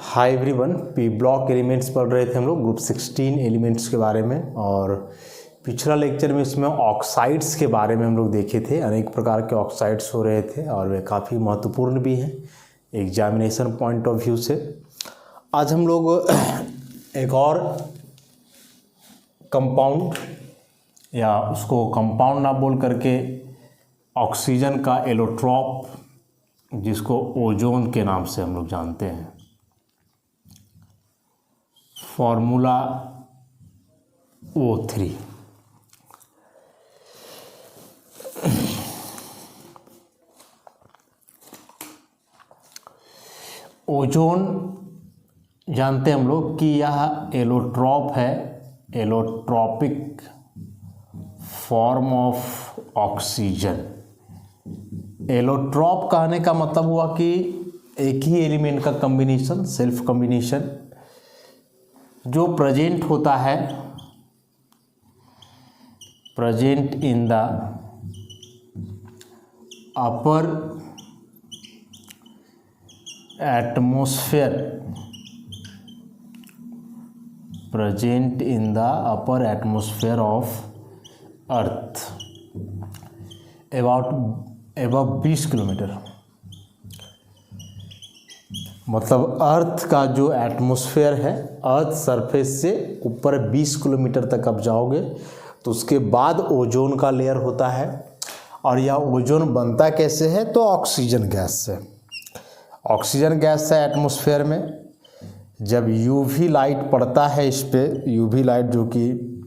Hi everyone, P block elements पढ़ रहे थे हम लोग ग्रुप 16 एलिमेंट्स के बारे में। और पिछला लेक्चर में इसमें ऑक्साइड्स के बारे में हम लोग देखे थे। अनेक प्रकार के ऑक्साइड्स हो रहे थे और वे काफ़ी महत्वपूर्ण भी हैं एग्जामिनेशन पॉइंट ऑफ व्यू से। आज हम लोग एक और कंपाउंड, या उसको कंपाउंड ना बोल करके ऑक्सीजन का एलोट्रॉप, जिसको ओजोन के नाम से हम लोग जानते हैं, फॉर्मूला O3। ओजोन जानते हैं हम लोग कि यह एलोट्रॉप है, allotropic form of oxygen. Allotrope कहने का मतलब हुआ कि एक ही एलिमेंट का कॉम्बिनेशन, सेल्फ कॉम्बिनेशन, जो प्रेजेंट होता है, present in the upper atmosphere, present in the upper atmosphere of earth about 20 kilometre. मतलब अर्थ का जो एटमॉस्फेयर है, अर्थ सरफेस से ऊपर 20 किलोमीटर तक आप जाओगे तो उसके बाद ओजोन का लेयर होता है। और यह ओजोन बनता कैसे है? तो ऑक्सीजन गैस से। ऑक्सीजन गैस है एटमॉस्फेयर में। जब यूवी लाइट पड़ता है इस पर, यूवी लाइट जो कि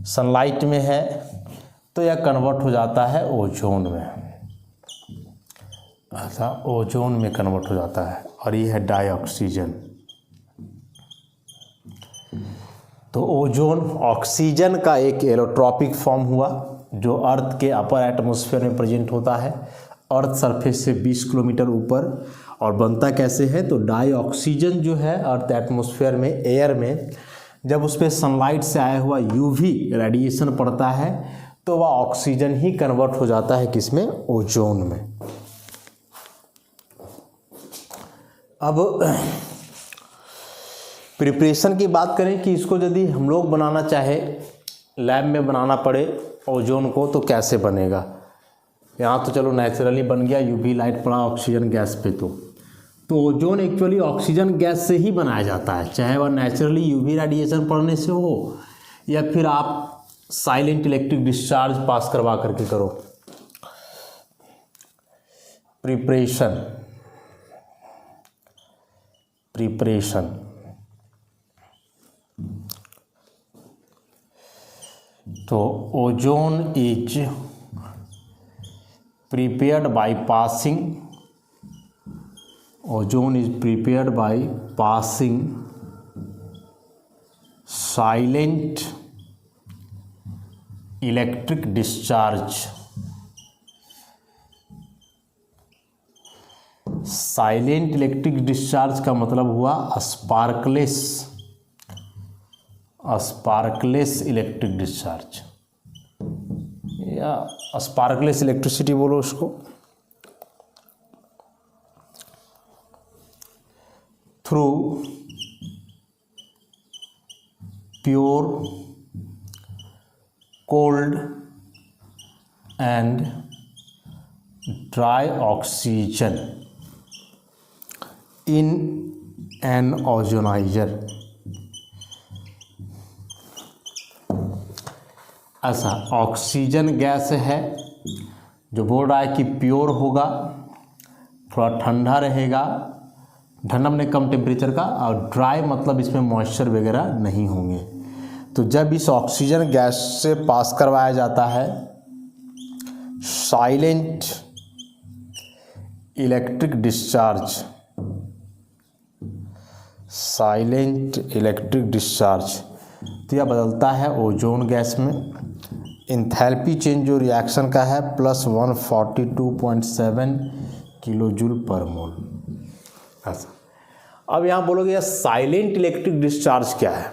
सनलाइट में है, तो यह कन्वर्ट हो जाता है ओजोन में। ऐसा ओजोन में कन्वर्ट हो जाता है और ये है डाइऑक्सीजन। तो ओजोन ऑक्सीजन का एक एलोट्रॉपिक फॉर्म हुआ जो अर्थ के अपर एटमॉस्फेयर में प्रेजेंट होता है, अर्थ सरफेस से 20 किलोमीटर ऊपर। और बनता कैसे है? तो डाइऑक्सीजन जो है अर्थ एटमॉस्फेयर में, एयर में, जब उस पर सनलाइट से आया हुआ यूवी रेडिएशन पड़ता है तो वह ऑक्सीजन ही कन्वर्ट हो जाता है किसमें? ओजोन में। अब प्रिपरेशन की बात करें कि इसको यदि हम लोग बनाना चाहे, लैब में बनाना पड़े ओजोन को, तो कैसे बनेगा? यहाँ तो चलो नेचुरली बन गया, यूवी लाइट पड़ा ऑक्सीजन गैस पे। तो ओजोन एक्चुअली ऑक्सीजन गैस से ही बनाया जाता है, चाहे वह नेचुरली यूवी रेडिएशन पड़ने से हो या फिर आप साइलेंट इलेक्ट्रिक डिस्चार्ज पास करवा करके करो। प्रिपरेशन तो ozone is prepared by passing, ozone is prepared by passing silent electric discharge. Silent electric discharge का मतलब हुआ स्पार्कलेस इलेक्ट्रिक डिस्चार्ज, या स्पार्कलेस इलेक्ट्रिसिटी बोलो उसको। Through pure cold and dry oxygen in an ozoniser. ऐसा ऑक्सीजन गैस है जो बोल रहा है कि प्योर होगा, थोड़ा ठंडा रहेगा, ठंडा में कम टेम्परेचर का, और ड्राई मतलब इसमें मॉइस्चर वगैरह नहीं होंगे। तो जब इस ऑक्सीजन गैस से पास करवाया जाता है साइलेंट इलेक्ट्रिक डिस्चार्ज, तो यह बदलता है ओजोन गैस में। इंथैल्पी चेंज जो रिएक्शन का है +142.7 किलो जूल पर मोल। ऐसा। अब यहाँ बोलोगे यार साइलेंट इलेक्ट्रिक डिस्चार्ज क्या है,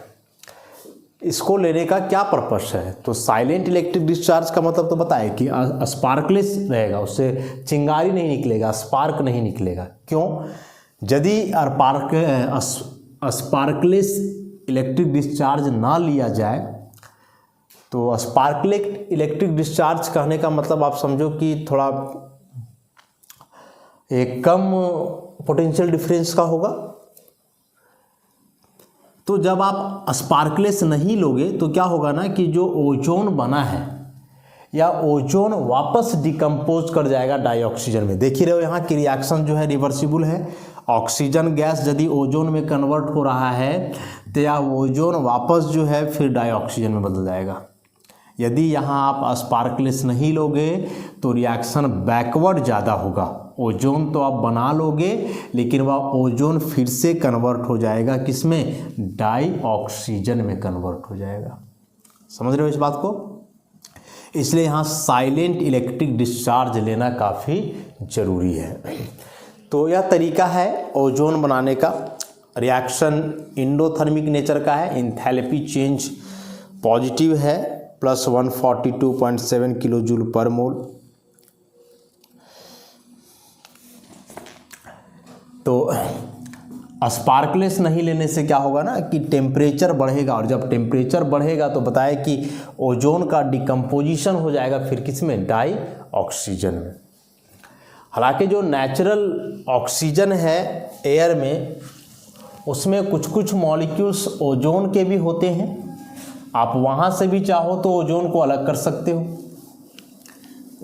इसको लेने का क्या पर्पस है? तो साइलेंट इलेक्ट्रिक डिस्चार्ज का मतलब तो बताए कि स्पार्कलेस रहेगा, उससे चिंगारी नहीं निकलेगा, स्पार्क नहीं निकलेगा। क्यों? यदि स्पार्कलेस इलेक्ट्रिक डिस्चार्ज ना लिया जाए तो स्पार्कलेट इलेक्ट्रिक डिस्चार्ज कहने का मतलब आप समझो कि थोड़ा एक कम पोटेंशियल डिफरेंस का होगा। तो जब आप स्पार्कलेस नहीं लोगे तो क्या होगा ना कि जो ओजोन बना है या ओजोन वापस डिकम्पोज कर जाएगा डाइऑक्सीजन में। देख ही रहे हो यहाँ की रिएक्शन जो है रिवर्सिबल है। ऑक्सीजन गैस यदि ओजोन में कन्वर्ट हो रहा है तो यह ओजोन वापस जो है फिर डाइऑक्सीजन में बदल जाएगा। यदि यहाँ आप स्पार्कलेस नहीं लोगे तो रिएक्शन बैकवर्ड ज़्यादा होगा। ओजोन तो आप बना लोगे लेकिन वह ओजोन फिर से कन्वर्ट हो जाएगा किसमें, डाइऑक्सीजन में कन्वर्ट हो जाएगा। समझ रहे हो इस बात को? इसलिए यहाँ साइलेंट इलेक्ट्रिक डिस्चार्ज लेना काफ़ी ज़रूरी है। तो यह तरीका है ओजोन बनाने का। रिएक्शन इंडोथर्मिक नेचर का है, इंथैल्पी चेंज पॉजिटिव है, प्लस 142.7 किलो जूल पर मोल। तो स्पार्कलेस नहीं लेने से क्या होगा ना कि टेम्परेचर बढ़ेगा, और जब टेम्परेचर बढ़ेगा तो बताए कि ओजोन का डिकम्पोजिशन हो जाएगा फिर किसमें, डाइऑक्सीजन में। हालांकि जो नेचुरल ऑक्सीजन है एयर में उसमें कुछ कुछ मॉलिक्यूल्स ओजोन के भी होते हैं। आप वहाँ से भी चाहो तो ओजोन को अलग कर सकते हो,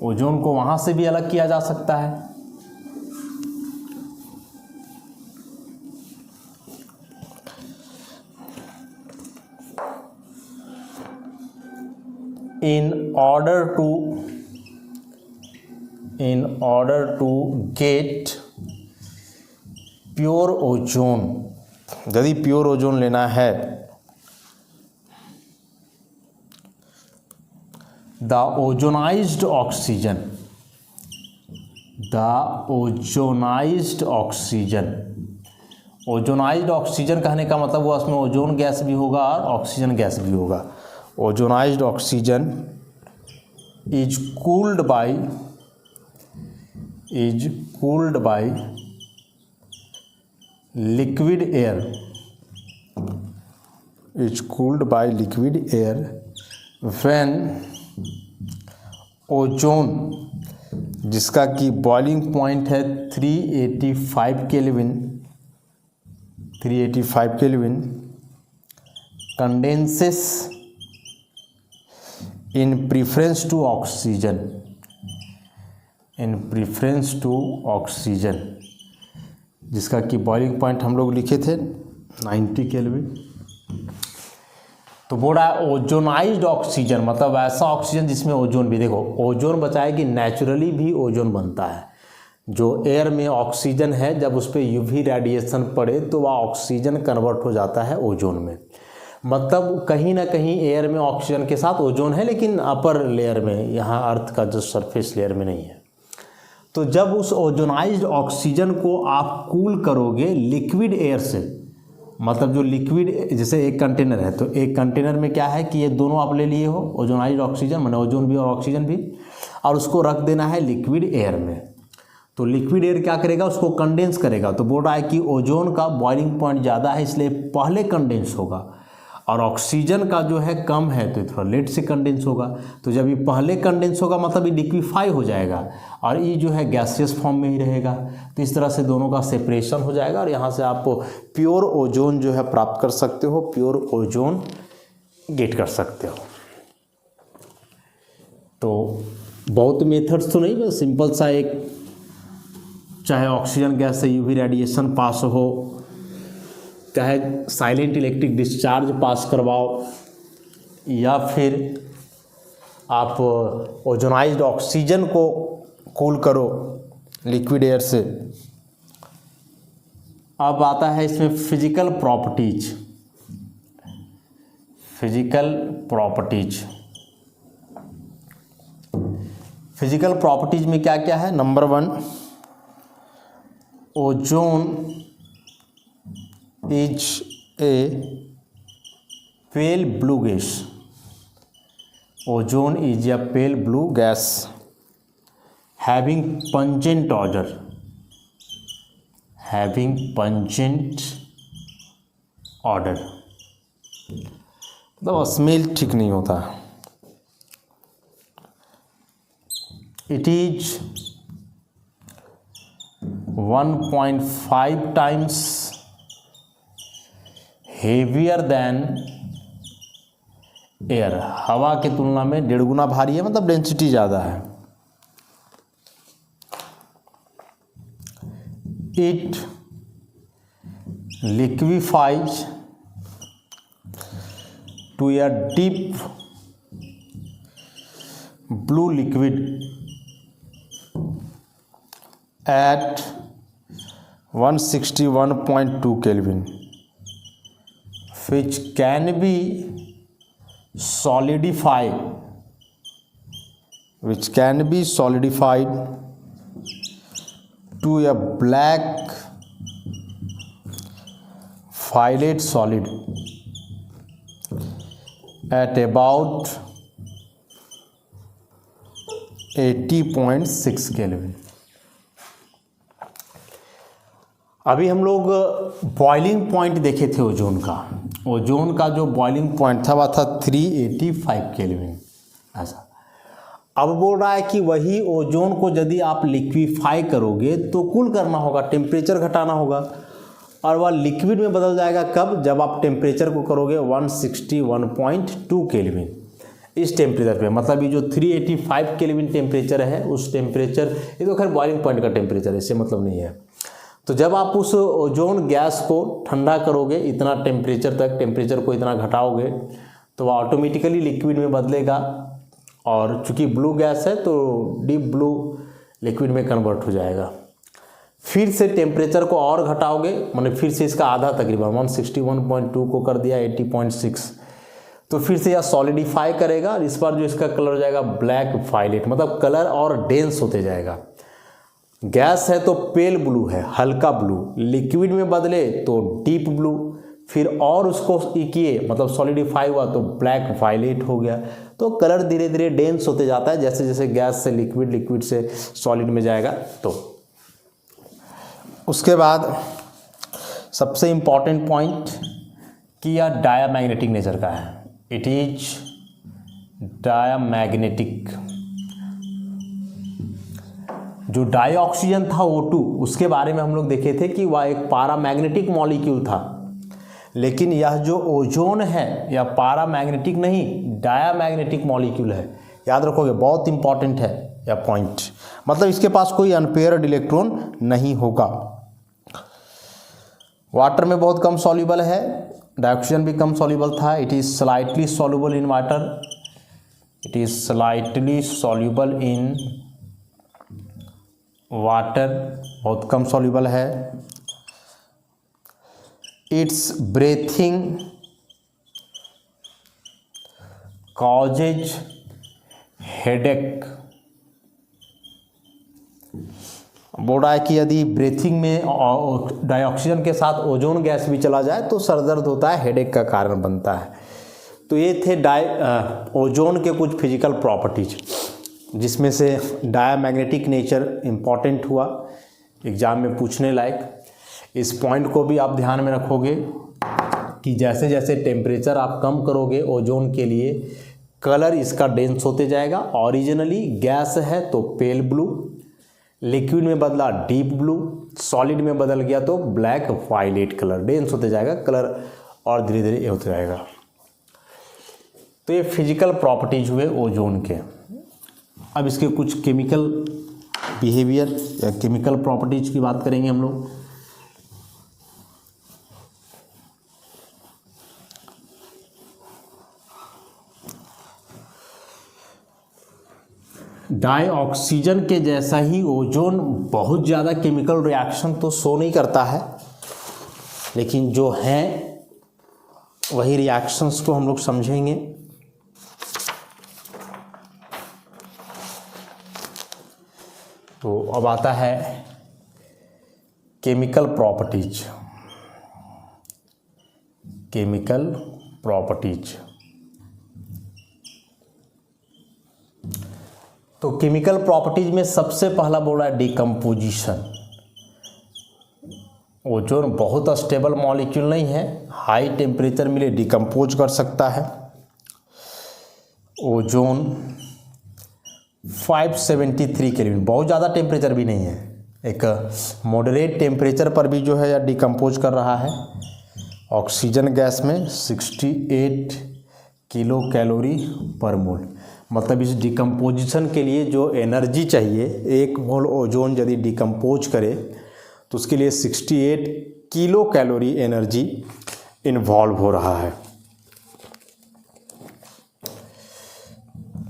ओजोन को वहाँ से भी अलग किया जा सकता है। In order to get pure ozone, यदि प्योर ओजोन लेना है, the ozonised oxygen ozonised oxygen कहने का मतलब वो उसमें ओजोन गैस भी होगा और ऑक्सीजन गैस भी होगा। Ozonised oxygen is cooled by liquid air, when ozone जिसका कि बॉइलिंग पॉइंट है 385 kelvin condenses in preference to oxygen, जिसका कि बॉइलिंग पॉइंट हम लोग लिखे थे 90 केल्विन। तो बोल रहा है ओजोनाइज्ड ऑक्सीजन मतलब ऐसा ऑक्सीजन जिसमें ओजोन भी, देखो ओजोन बताया कि नेचुरली भी ओजोन बनता है। जो एयर में ऑक्सीजन है जब उस पर यूवी रेडिएशन पड़े तो वह ऑक्सीजन कन्वर्ट हो जाता है ओजोन में। मतलब कहीं ना कहीं एयर में ऑक्सीजन के साथ ओजोन है लेकिन अपर लेयर में, यहाँ अर्थ का जो सरफेस लेयर में नहीं है। तो जब उस ओजोनाइज्ड ऑक्सीजन को आप कूल करोगे लिक्विड एयर से, मतलब जो लिक्विड जैसे एक कंटेनर है तो एक कंटेनर में क्या है कि ये दोनों आप ले लिए हो, ओजोनाइज्ड ऑक्सीजन माने ओजोन भी और ऑक्सीजन भी, और उसको रख देना है लिक्विड एयर में। तो लिक्विड एयर क्या करेगा, उसको कंडेंस करेगा। तो बोल रहा है कि ओजोन का बॉइलिंग पॉइंट ज़्यादा है इसलिए पहले कंडेंस होगा, और ऑक्सीजन का जो है कम है तो थोड़ा लेट से कंडेंस होगा। तो जब ये पहले कंडेंस होगा मतलब ये लिक्विफाई हो जाएगा और ये जो है गैसियस फॉर्म में ही रहेगा। तो इस तरह से दोनों का सेपरेशन हो जाएगा और यहाँ से आप प्योर ओजोन जो है प्राप्त कर सकते हो, प्योर ओजोन गेट कर सकते हो। तो बहुत मेथड्स तो नहीं, बस सिंपल सा एक, चाहे ऑक्सीजन गैस से यूवी रेडिएशन पास हो, चाहे साइलेंट इलेक्ट्रिक डिस्चार्ज पास करवाओ, या फिर आप ओजोनाइज्ड ऑक्सीजन को कूल करो लिक्विड एयर से। अब आता है इसमें फिजिकल प्रॉपर्टीज में क्या क्या है। Number 1, ozone is a pale blue gas. Ozone is a pale blue gas having pungent having pungent odour, मतलब स्मेल ठीक नहीं होता। It is 1.5 times heavier than air, हवा की तुलना में 1.5 गुना भारी है, मतलब डेंसिटी ज़्यादा है। It liquefies to a deep blue liquid at 161.2 Kelvin, which can be solidified to a black violet solid at about 80.6 Kelvin। अभी हम लोग बॉइलिंग पॉइंट देखे थे ओजोन का। ओजोन का जो बॉइलिंग पॉइंट था वह था 385 केल्विन ऐसा। अब बोल रहा है कि वही ओजोन को यदि आप लिक्विफाई करोगे तो कूल करना होगा, टेम्परेचर घटाना होगा, और वह लिक्विड में बदल जाएगा कब? जब आप टेम्परेचर को करोगे 161.2 केल्विन इस टेम्परेचर पे। मतलब ये जो 385 केल्विन टेम्परेचर है उस टेम्परेचर, ये तो खैर बॉइलिंग पॉइंट का टेम्परेचर है, इससे मतलब नहीं है। तो जब आप उस ओजोन गैस को ठंडा करोगे, इतना टेम्परेचर तक, टेम्परेचर को इतना घटाओगे, तो वह ऑटोमेटिकली लिक्विड में बदलेगा, और चूंकि ब्लू गैस है तो डीप ब्लू लिक्विड में कन्वर्ट हो जाएगा। फिर से टेम्परेचर को और घटाओगे, माने फिर से इसका आधा, तकरीबन 161.2 को कर दिया 80.6, तो फिर से यह सॉलिडिफाई करेगा, और इस बार जो इसका कलर हो जाएगा ब्लैक वायलेट, मतलब कलर और डेंस होते जाएगा। गैस है तो पेल ब्लू है, हल्का ब्लू, लिक्विड में बदले तो डीप ब्लू, फिर और उसको किए मतलब सॉलिडिफाई हुआ तो ब्लैक वायलेट हो गया। तो कलर धीरे धीरे डेंस होते जाता है जैसे जैसे गैस से लिक्विड, लिक्विड से सॉलिड में जाएगा। तो उसके बाद सबसे इम्पॉर्टेंट पॉइंट कि यह डायामैग्नेटिक नेचर का है। It is diamagnetic. जो डाइऑक्सीजन था O2, उसके बारे में हम लोग देखे थे कि वह एक पैरामैग्नेटिक मॉलिक्यूल था, लेकिन यह जो ओजोन है यह पैरामैग्नेटिक नहीं, डायामैग्नेटिक मॉलिक्यूल है। याद रखोगे, बहुत इंपॉर्टेंट है यह पॉइंट। मतलब इसके पास कोई अनपेयर्ड इलेक्ट्रॉन नहीं होगा। वाटर में बहुत कम सॉल्युबल है, डाइऑक्सीजन भी कम सॉल्युबल था। It is slightly soluble in water, it is slightly soluble in water, बहुत कम सॉल्युबल है। It's breathing causes headache. बोल रहा है कि यदि ब्रीथिंग में डाइऑक्सीजन के साथ ओजोन गैस भी चला जाए तो सर दर्द होता है, हेडेक का कारण बनता है। तो ये थे ओजोन के कुछ फिजिकल प्रॉपर्टीज, जिसमें से डायामैग्नेटिक नेचर इम्पॉर्टेंट हुआ, एग्ज़ाम में पूछने लायक। इस पॉइंट को भी आप ध्यान में रखोगे कि जैसे जैसे टेम्परेचर आप कम करोगे ओजोन के लिए, कलर इसका डेंस होते जाएगा। ओरिजिनली गैस है तो पेल ब्लू, लिक्विड में बदला डीप ब्लू, सॉलिड में बदल गया तो ब्लैक वायलेट कलर, डेंस होते जाएगा कलर और धीरे धीरे ये होते जाएगा। तो ये फिजिकल प्रॉपर्टीज हुए ओजोन के। अब इसके कुछ केमिकल बिहेवियर या केमिकल प्रॉपर्टीज की बात करेंगे हम लोग। डाइऑक्सीजन के जैसा ही ओजोन बहुत ज़्यादा केमिकल रिएक्शन तो शो नहीं करता है, लेकिन जो हैं वही रिएक्शंस को हम लोग समझेंगे। तो अब आता है केमिकल प्रॉपर्टीज। केमिकल प्रॉपर्टीज, तो केमिकल प्रॉपर्टीज में सबसे पहला बोल रहा है डिकम्पोजिशन। ओजोन बहुत स्टेबल मॉलिक्यूल नहीं है, हाई टेम्परेचर मिले डिकम्पोज कर सकता है। ओजोन 573 केल्विन, बहुत ज़्यादा टेम्परेचर भी नहीं है, एक मॉडरेट टेम्परेचर पर भी जो है यह डिकम्पोज कर रहा है। ऑक्सीजन गैस में 68 किलो कैलोरी पर मोल, मतलब इस डिकम्पोजिशन के लिए जो एनर्जी चाहिए, 1 मोल ओजोन यदि डिकम्पोज करे तो उसके लिए 68 किलो कैलोरी एनर्जी इन्वॉल्व हो रहा है।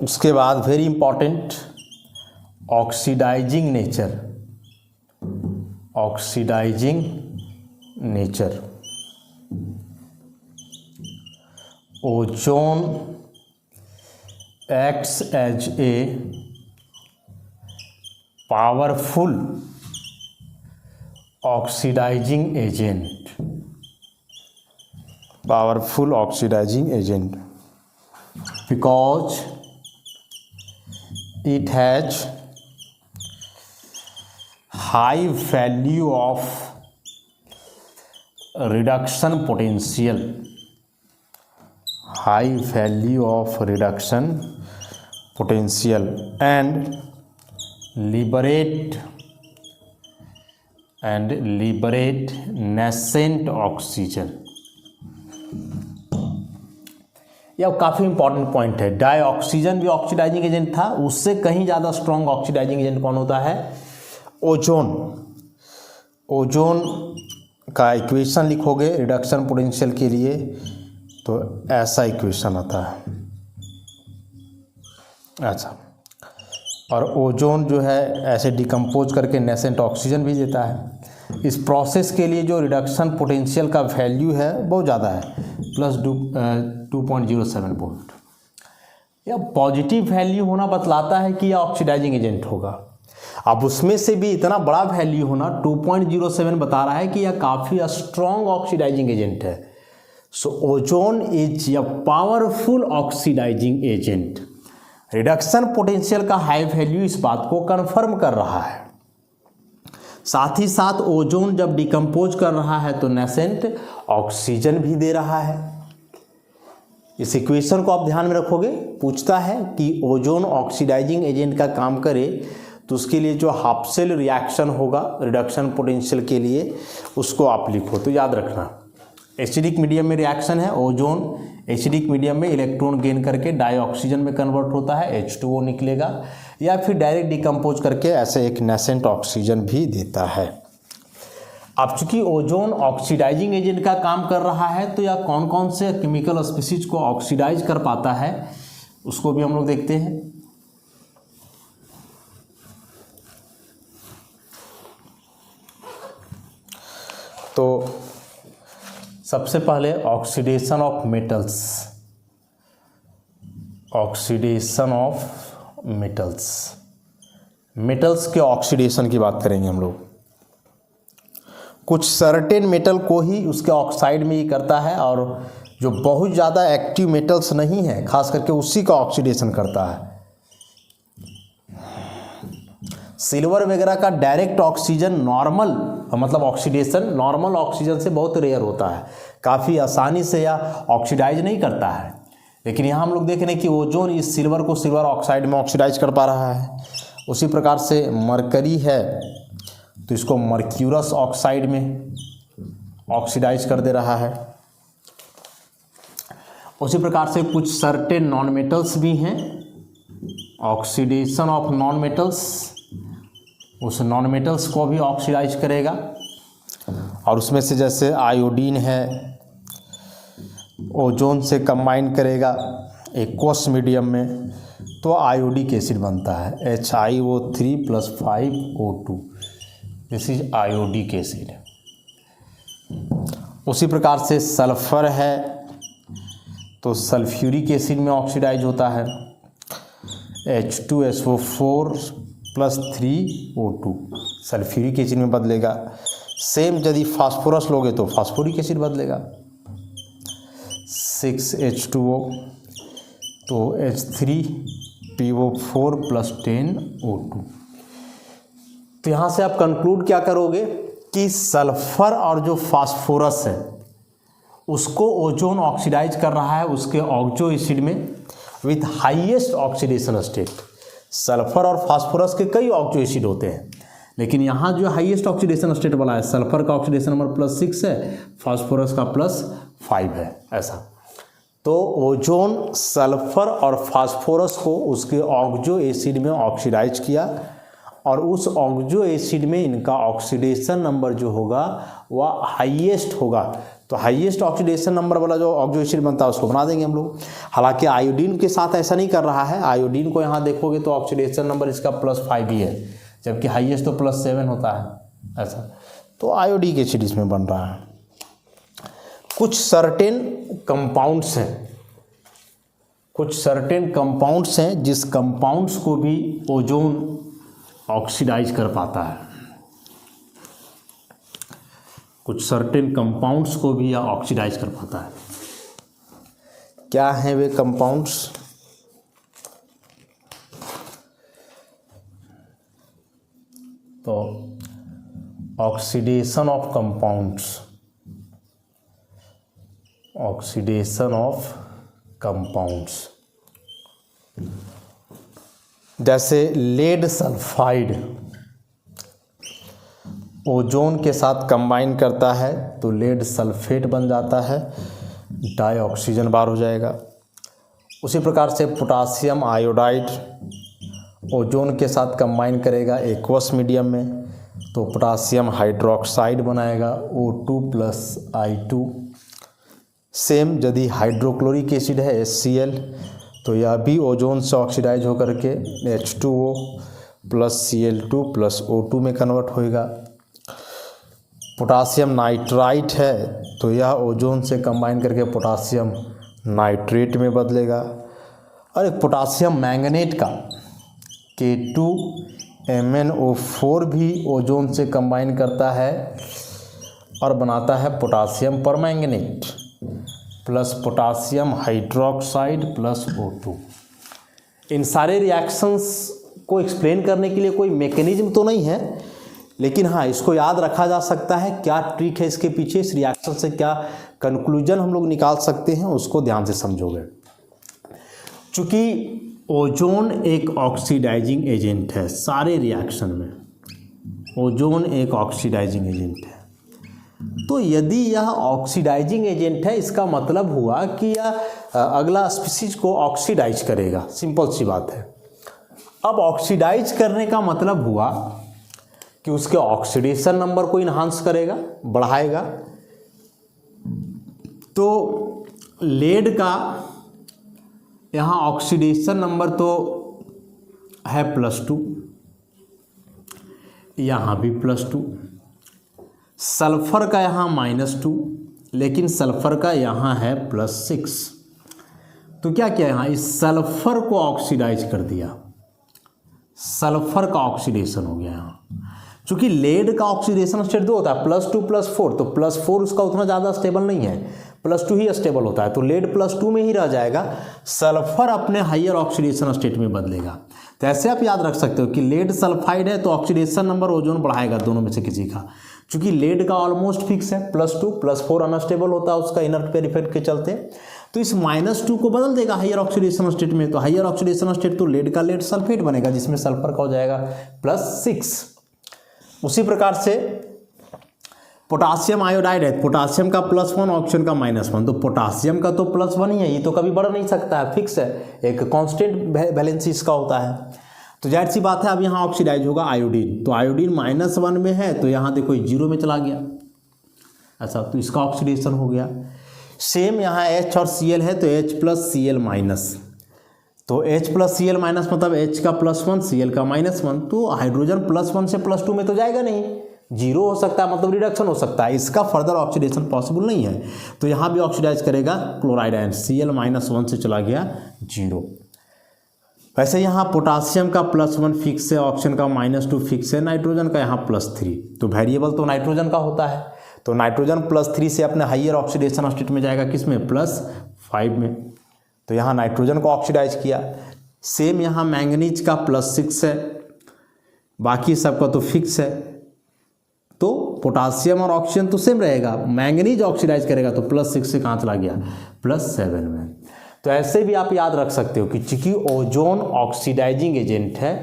उसके बाद very important, oxidising nature. Oxidising nature, ozone acts as a powerful oxidising agent, powerful oxidising agent, because it has high value of reduction potential, high value of reduction potential and liberate nascent oxygen। यह काफ़ी important point है। Die oxygen भी oxidising agent था, उससे कहीं ज़्यादा strong oxidising agent कौन होता है? ओजोन। ओजोन का इक्वेशन लिखोगे रिडक्शन पोटेंशियल के लिए तो ऐसा इक्वेशन आता है। अच्छा, और ओजोन जो है ऐसे डिकम्पोज करके नेसेंट ऑक्सीजन भी देता है। इस प्रोसेस के लिए जो रिडक्शन पोटेंशियल का वैल्यू है बहुत ज़्यादा है, प्लस 2.07 वोल्ट। यह पॉजिटिव वैल्यू होना बतलाता है कि यह ऑक्सीडाइजिंग एजेंट होगा। अब उसमें से भी इतना बड़ा वैल्यू होना 2.07 बता रहा है कि यह काफ़ी स्ट्रॉन्ग ऑक्सीडाइजिंग एजेंट है। So ozone is a powerful oxidising agent. Reduction potential का हाई वैल्यू इस बात को कन्फर्म कर रहा है। साथ ही साथ ओजोन जब डिकम्पोज कर रहा है तो नेसेंट ऑक्सीजन भी दे रहा है। इस इक्वेशन को आप ध्यान में रखोगे, पूछता है कि ओजोन ऑक्सीडाइजिंग एजेंट का काम करे तो उसके लिए जो हाफसेल रिएक्शन होगा रिडक्शन पोटेंशियल के लिए उसको आप लिखो। तो याद रखना, एसिडिक मीडियम में रिएक्शन है, ओजोन एसिडिक मीडियम में इलेक्ट्रॉन गेन करके डाई ऑक्सीजन में कन्वर्ट होता है, H2O निकलेगा, या फिर डायरेक्ट डिकम्पोज करके ऐसे एक नेसेंट ऑक्सीजन भी देता है। अब चूंकि ओजोन ऑक्सीडाइजिंग एजेंट का काम कर रहा है तो यह कौन कौन से केमिकल स्पीसीज को ऑक्सीडाइज कर पाता है उसको भी हम लोग देखते हैं। तो सबसे पहले oxidation of metals. Oxidation of metals, metals के ऑक्सीडेशन की बात करेंगे हम लोग। कुछ सर्टेन मेटल को ही उसके ऑक्साइड में ही करता है, और जो बहुत ज़्यादा एक्टिव मेटल्स नहीं है खास करके उसी का ऑक्सीडेशन करता है। सिल्वर वगैरह का डायरेक्ट ऑक्सीजन नॉर्मल मतलब ऑक्सीडेशन नॉर्मल ऑक्सीजन से बहुत रेयर होता है, काफ़ी आसानी से यह ऑक्सीडाइज नहीं करता है। लेकिन यहाँ हम लोग देख रहे हैं कि ओजोन इस सिल्वर को सिल्वर ऑक्साइड में ऑक्सीडाइज कर पा रहा है। उसी प्रकार से मरकरी है तो इसको मर्क्यूरस ऑक्साइड में ऑक्सीडाइज कर दे रहा है। उसी प्रकार से कुछ सर्टेन नॉन मेटल्स भी हैं, ऑक्सीडेशन ऑफ नॉन मेटल्स, उस नॉन मेटल्स को भी ऑक्सीडाइज करेगा। और उसमें से जैसे आयोडीन है, ओजोन से कंबाइन करेगा एक्वस मीडियम में तो आयोडिक एसिड बनता है, HiO3+5O2, this is iodic acid. उसी प्रकार से सल्फर है तो सल्फ्यूरिक एसिड में ऑक्सीडाइज होता है, H2SO4+3O2 सल्फ्यूरिक एसिड में बदलेगा। सेम यदि फास्फोरस लोगे तो फास्फोरिक एसिड बदलेगा, 6H2O तो H3PO4+10O2। तो यहाँ से आप कंक्लूड क्या करोगे कि सल्फर और जो फास्फोरस है उसको ओजोन ऑक्सीडाइज कर रहा है उसके ऑक्सो एसिड में with highest oxidation state. Sulphur और फास्फोरस के कई ऑक्सो एसिड होते हैं, लेकिन यहाँ जो हाईएस्ट ऑक्सीडेशन स्टेट वाला है, सल्फर का ऑक्सीडेशन नंबर +6 है, फास्फोरस का +5 है। ऐसा तो ओजोन सल्फर और फास्फोरस को उसके ऑक्सो एसिड में ऑक्सीडाइज किया और उस ऑक्सो एसिड में इनका ऑक्सीडेशन नंबर जो होगा वह हाईएस्ट होगा। तो हाईएस्ट ऑक्सीडेशन नंबर वाला जो ऑक्सो एसिड बनता है उसको बना देंगे हम लोग। हालांकि आयोडीन के साथ ऐसा नहीं कर रहा है, आयोडीन को यहाँ देखोगे तो ऑक्सीडेशन नंबर इसका +5 ही है, जबकि हाईएस्ट तो +7 होता है। ऐसा तो आयोडीन के एसिड इसमें बन रहा है। कुछ सर्टेन कंपाउंड्स हैं, कुछ सर्टेन कंपाउंड्स हैं जिस कंपाउंड्स को भी ओजोन ऑक्सीडाइज कर पाता है, कुछ सर्टेन कंपाउंड्स को भी यह ऑक्सीडाइज कर पाता है। क्या हैं वे कंपाउंड्स? तो oxidation of compounds, oxidation of compounds जैसे लेड सल्फाइड ओजोन के साथ कंबाइन करता है तो लेड सल्फेट बन जाता है, डाइऑक्सीजन बार हो जाएगा। उसी प्रकार से पोटासियम आयोडाइड ओजोन के साथ कंबाइन करेगा एक्वस मीडियम में तो पोटासियम हाइड्रोक्साइड बनाएगा O2 + I2। सेम यदि हाइड्रोक्लोरिक एसिड है HCl तो यह भी ओजोन से ऑक्सीडाइज होकर के H2O + Cl2 + O2 में कन्वर्ट होएगा। पोटासियम नाइट्राइट है तो यह ओजोन से कंबाइन करके पोटासियम नाइट्रेट में बदलेगा। और एक पोटासियम मैंगनेट का K2MnO4 भी ओजोन से कंबाइन करता है और बनाता है potassium permanganate plus potassium hydroxide + O2। इन सारे रिएक्शंस को एक्सप्लेन करने के लिए कोई मैकेनिज्म तो नहीं है, लेकिन हाँ इसको याद रखा जा सकता है। क्या ट्रिक है इसके पीछे, इस रिएक्शन से क्या कंक्लूजन हम लोग निकाल सकते हैं, उसको ध्यान से समझोगे। चूँकि ओजोन एक ऑक्सीडाइजिंग एजेंट है, सारे रिएक्शन में ओजोन एक ऑक्सीडाइजिंग एजेंट है, तो यदि यह ऑक्सीडाइजिंग एजेंट है इसका मतलब हुआ कि यह अगला स्पीसीज को ऑक्सीडाइज करेगा। सिंपल सी बात है। अब ऑक्सीडाइज करने का मतलब हुआ कि उसके ऑक्सीडेशन नंबर को इन्हांस करेगा, बढ़ाएगा। तो लेड का यहाँ ऑक्सीडेशन नंबर तो है +2, यहाँ भी +2। सल्फर का यहाँ -2, लेकिन सल्फर का यहाँ है +6। तो क्या किया यहाँ, इस सल्फर को ऑक्सीडाइज कर दिया, सल्फर का ऑक्सीडेशन हो गया यहाँ। चूँकि लेड का ऑक्सीडेशन स्टेट 2 होता है, +2 + 4, तो +4 उसका उतना ज़्यादा स्टेबल नहीं है, +2 ही स्टेबल होता है, तो लेड +2 में ही रह जाएगा। सल्फर अपने हाइयर ऑक्सीडेशन स्टेट में बदलेगा। तो ऐसे आप याद रख सकते हो कि लेड सल्फाइड है तो ऑक्सीडेशन नंबर ओजोन बढ़ाएगा, दोनों में से किसी का। चूँकि लेड का ऑलमोस्ट फिक्स है, +2 + 4 अनस्टेबल होता है उसका इनर्ट पेयर इफेक्ट के चलते, तो इस -2 को बदल देगा हाइयर ऑक्सीडेशन स्टेट में। तो हाइयर ऑक्सीडेशन स्टेट तो लेड का लेड सल्फेट बनेगा, जिसमें सल्फर का हो जाएगा +6। उसी प्रकार से पोटासियम आयोडाइड है, पोटासियम का +1 ऑक्सीजन का -1, तो पोटासियम का तो +1 ही है, ये तो कभी बढ़ नहीं सकता है, फिक्स है, एक कांस्टेंट वैलेंसी इसका होता है। तो जाहिर सी बात है अब यहाँ ऑक्सीडाइज होगा आयोडीन, तो आयोडीन -1 में है तो यहाँ देखो 0 में चला गया। अच्छा, तो इसका ऑक्सीडेशन हो गया। सेम यहाँ H और Cl है तो H + Cl-, तो H + Cl- मतलब H का +1 Cl का -1, तो हाइड्रोजन +1 से +2 में तो जाएगा नहीं, 0 हो सकता है, मतलब रिडक्शन हो सकता है, इसका फर्दर ऑक्सीडेशन पॉसिबल नहीं है। तो यहाँ भी ऑक्सीडाइज करेगा क्लोराइड आयन, Cl -1 से चला गया 0। वैसे यहाँ पोटासियम का +1 फिक्स है, ऑक्सीजन का -2 फिक्स है, नाइट्रोजन का यहाँ +3, तो वेरिएबल तो नाइट्रोजन का होता है, तो नाइट्रोजन +3 से अपने हाइयर ऑक्सीडेशन स्टेट में जाएगा, किस में, +5 में। तो यहाँ नाइट्रोजन को ऑक्सीडाइज किया। सेम यहाँ मैंगनीज का +6 है, बाकी सबका तो फिक्स है, तो पोटासियम और ऑक्सीजन तो सेम रहेगा, मैंगनीज ऑक्सीडाइज करेगा तो +6 से कहाँ चला गया, +7 में। तो ऐसे भी आप याद रख सकते हो कि चूंकि ओजोन ऑक्सीडाइजिंग एजेंट है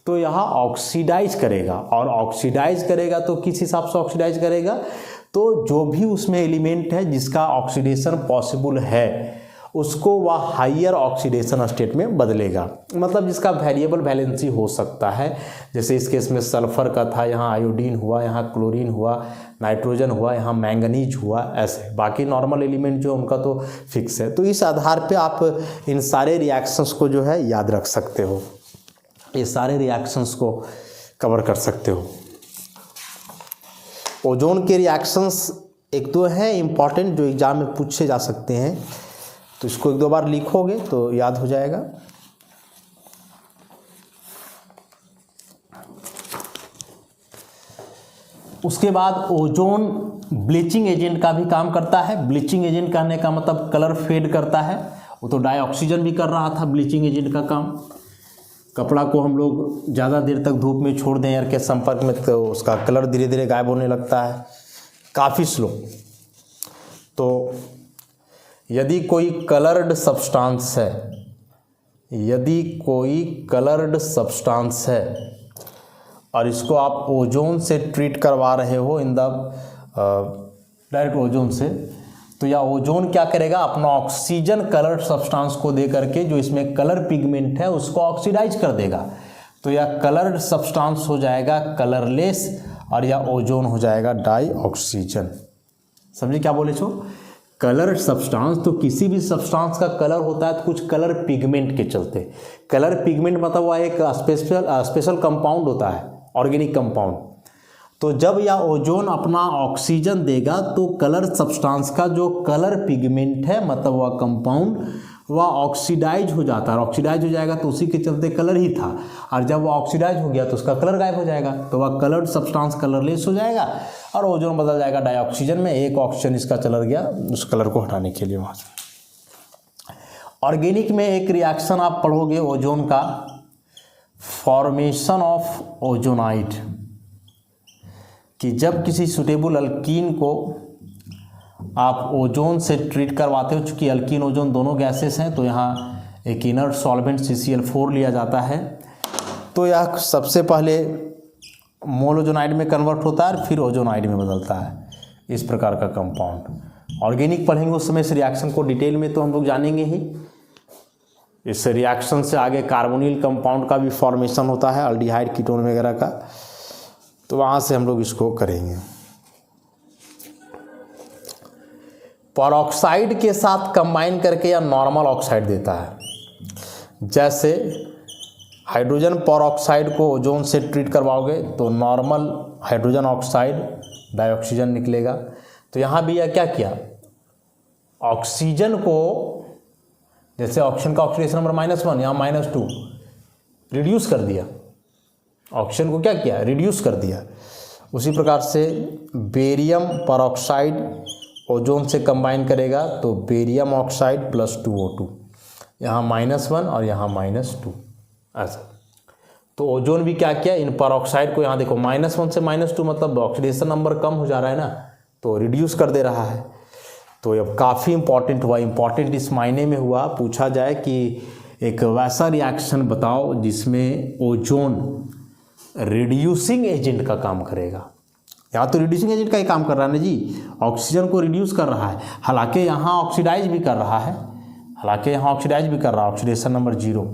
तो यहाँ ऑक्सीडाइज करेगा, और ऑक्सीडाइज करेगा तो किस हिसाब से ऑक्सीडाइज करेगा, तो जो भी उसमें एलिमेंट है जिसका ऑक्सीडेशन पॉसिबल है उसको वह हाइयर ऑक्सीडेशन स्टेट में बदलेगा, मतलब जिसका वेरिएबल वैलेंसी हो सकता है। जैसे इस केस में सल्फर का था, यहाँ आयोडीन हुआ, यहाँ क्लोरीन हुआ, नाइट्रोजन हुआ, यहाँ मैंगनीज हुआ, ऐसे। बाकी नॉर्मल एलिमेंट जो उनका तो फिक्स है। तो इस आधार पे आप इन सारे रिएक्शंस को जो है याद रख सकते हो, ये सारे रिएक्शंस को कवर कर सकते हो। ओजोन के रिएक्शंस एक दो हैं इम्पॉर्टेंट जो एग्जाम में पूछे जा सकते हैं, तो इसको 1-2 बार लिखोगे तो याद हो जाएगा। उसके बाद ओजोन ब्लीचिंग एजेंट का भी काम करता है। ब्लीचिंग एजेंट कहने का मतलब कलर फेड करता है, वो तो डाइऑक्सीजन भी कर रहा था ब्लीचिंग एजेंट का काम। कपड़ा को हम लोग ज़्यादा देर तक धूप में छोड़ दें एयर के संपर्क में तो उसका कलर धीरे धीरे गायब होने लगता है, काफ़ी स्लो। तो यदि कोई कलर्ड सब्सटेंस है, यदि कोई कलर्ड सब्सटेंस है और इसको आप ओजोन से ट्रीट करवा रहे हो इन द डायरेक्ट ओजोन से, तो या ओजोन क्या करेगा, अपना ऑक्सीजन कलर्ड सब्सटेंस को दे करके जो इसमें कलर पिगमेंट है उसको ऑक्सीडाइज कर देगा। तो यह कलर्ड सब्सटेंस हो जाएगा कलरलेस और या ओजोन हो जाएगा डाइऑक्सीजन। समझे क्या बोले छो? कलर सब्सटेंस, तो किसी भी सब्सटेंस का कलर होता है तो कुछ कलर पिगमेंट के चलते। कलर पिगमेंट मतलब वह एक स्पेशल कंपाउंड होता है, ऑर्गेनिक कंपाउंड। तो जब यह ओजोन अपना ऑक्सीजन देगा तो कलर सब्सटेंस का जो कलर पिगमेंट है मतलब वह कंपाउंड वह ऑक्सीडाइज हो जाता है, और ऑक्सीडाइज हो जाएगा तो उसी के चलते कलर ही था, और जब वह ऑक्सीडाइज हो गया तो उसका कलर गायब हो जाएगा, तो वह कलर्ड सब्सटेंस कलरलेस हो जाएगा और ओजोन बदल जाएगा डाइऑक्सीजन में। एक ऑक्सीजन इसका चला गया उस कलर को हटाने के लिए वहाँ से। ऑर्गेनिक में एक रिएक्शन आप पढ़ोगे ओजोन का, फॉर्मेशन ऑफ ओजोनाइड, कि जब किसी सुटेबल अल्कीन को आप ओजोन से ट्रीट करवाते हो, चूँकि अल्कीन ओजोन दोनों गैसेस हैं तो यहाँ एक इनर्ट सॉल्वेंट CCl4 लिया जाता है, तो यह सबसे पहले मोलओजोनाइड में कन्वर्ट होता है और फिर ओजोनाइड में बदलता है, इस प्रकार का कंपाउंड। ऑर्गेनिक पढ़ेंगे उस समय इस रिएक्शन को डिटेल में तो हम लोग जानेंगे ही। इस रिएक्शन से आगे कार्बोनिल कंपाउंड का भी फॉर्मेशन होता है, अल्डिहाइड कीटोन वगैरह का, तो वहाँ से हम लोग इसको करेंगे। परऑक्साइड के साथ कंबाइन करके या नॉर्मल ऑक्साइड देता है। जैसे हाइड्रोजन परऑक्साइड को ओजोन से ट्रीट करवाओगे तो नॉर्मल हाइड्रोजन ऑक्साइड डाइऑक्सीजन निकलेगा। तो यहाँ भी यह क्या किया, ऑक्सीजन को, जैसे ऑक्सीजन का ऑक्सीडेशन नंबर -1 यहाँ -2 रिड्यूस कर दिया, ऑक्सीजन को क्या किया, रिड्यूस कर दिया। उसी प्रकार से बेरियम परऑक्साइड ओजोन से कंबाइन करेगा तो बेरियम ऑक्साइड +2O2, यहाँ -1 और यहाँ -2, ऐसा। तो ओजोन भी क्या किया, इन परऑक्साइड को यहाँ देखो -1 से -2 मतलब ऑक्सीडेशन नंबर कम हो जा रहा है ना, तो रिड्यूस कर दे रहा है। तो अब काफ़ी इंपॉर्टेंट हुआ, इंपॉर्टेंट इस मायने में हुआ, पूछा जाए कि एक वैसा रिएक्शन बताओ जिसमें ओजोन रिड्यूसिंग एजेंट का काम करेगा। यहाँ तो रिड्यूसिंग एजेंट का ही काम कर रहा है ना जी, ऑक्सीजन को रिड्यूस कर रहा है, हालांकि यहाँ ऑक्सीडाइज भी कर रहा है, ऑक्सीडेशन नंबर 0,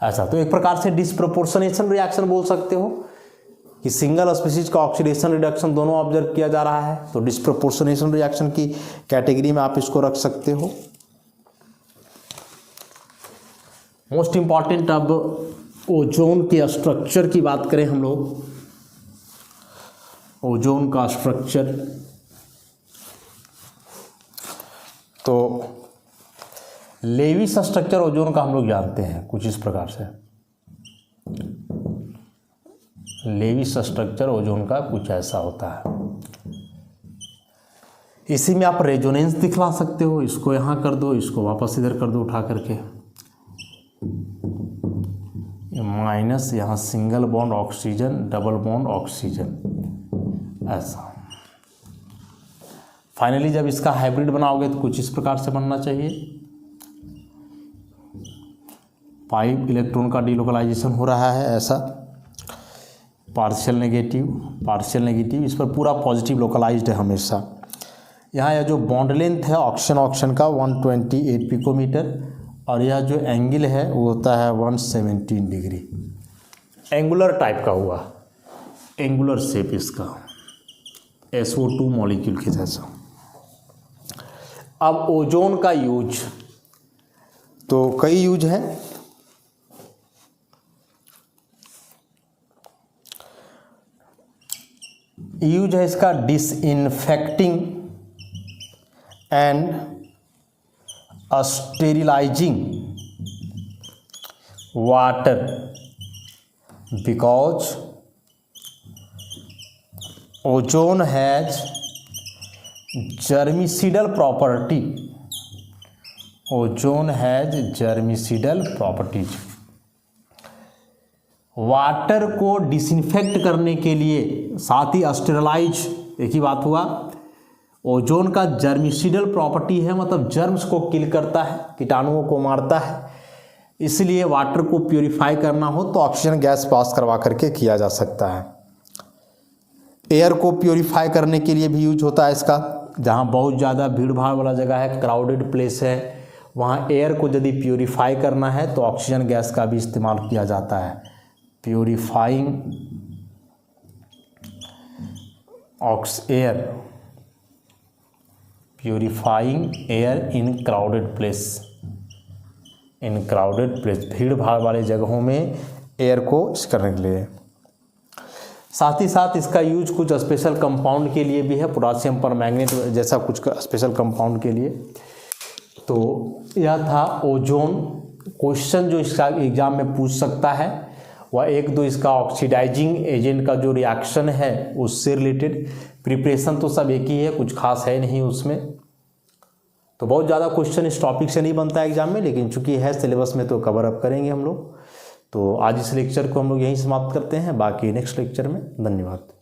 ऐसा। तो एक प्रकार से डिस्प्रोपोर्शनेशन रिएक्शन बोल सकते हो कि सिंगल स्पीशीज का ऑक्सीडेशन रिडक्शन दोनों ऑब्जर्व किया जा रहा है, तो डिस्प्रोपोर्शनेशन रिएक्शन की कैटेगरी में आप इसको रख सकते हो। मोस्ट इंपॉर्टेंट, अब ओजोन के स्ट्रक्चर की बात करें हम लोग, ओजोन का स्ट्रक्चर, तो लेविस स्ट्रक्चर ओजोन का हम लोग जानते हैं कुछ इस प्रकार से। लेविस स्ट्रक्चर ओजोन का कुछ ऐसा होता है। इसी में आप रेजोनेंस दिखला सकते हो, इसको यहाँ कर दो, इसको वापस इधर कर दो उठा करके, माइनस यहाँ single bond oxygen, double bond oxygen, ऐसा। फाइनली जब इसका हाइब्रिड बनाओगे तो कुछ इस प्रकार से बनना चाहिए। 5 इलेक्ट्रॉन का डिलोकलाइजेशन हो रहा है ऐसा, पार्शियल नेगेटिव, इस पर पूरा पॉजिटिव लोकलाइज्ड है हमेशा। यहाँ यह जो बॉन्ड लेंथ है ऑक्सीजन का 128 पिकोमीटर, और यह जो एंगल है वो होता है 117 डिग्री। एंगुलर टाइप का हुआ, एंगुलर शेप इसका, SO2 मॉलिक्यूल के जैसा। अब ओजोन का यूज, तो कई यूज हैं। यूज है इसका disinfecting and sterilising water because ozone has germicidal property. Ozone has germicidal properties. Water को डिसइंफेक्ट करने के लिए, साथ ही स्टेरिलाइज, एक ही बात हुआ। ओजोन का जर्मिसिडल प्रॉपर्टी है, मतलब जर्म्स को किल करता है, कीटाणुओं को मारता है। इसलिए वाटर को प्यूरिफाई करना हो तो ऑक्सीजन गैस पास करवा करके किया जा सकता है। एयर को प्यूरिफाई करने के लिए भी यूज होता है इसका। जहाँ बहुत ज़्यादा भीड़ भाड़ वाला जगह है, क्राउडेड प्लेस है, वहाँ एयर को यदि प्यूरिफाई करना है तो ऑक्सीजन गैस का भी इस्तेमाल किया जाता है। Purifying air in crowded place. भीड़ भाड़ वाले जगहों में एयर को इस करने के लिए। साथ ही साथ इसका यूज कुछ स्पेशल कंपाउंड के लिए भी है, पोटासियम परमैंगनेट जैसा कुछ स्पेशल कंपाउंड के लिए। तो यह था ओजोन। क्वेश्चन जो इसका एग्जाम में पूछ सकता है वह 1-2 इसका ऑक्सीडाइजिंग एजेंट का जो रिएक्शन है उससे रिलेटेड। प्रिपरेशन तो सब एक ही है, कुछ खास है नहीं उसमें। तो बहुत ज़्यादा क्वेश्चन इस टॉपिक से नहीं बनता है एग्जाम में, लेकिन चूंकि है सिलेबस में तो कवर अप करेंगे हम लोग। तो आज इस लेक्चर को हम लोग यहीं समाप्त करते हैं, बाकी नेक्स्ट लेक्चर में। धन्यवाद।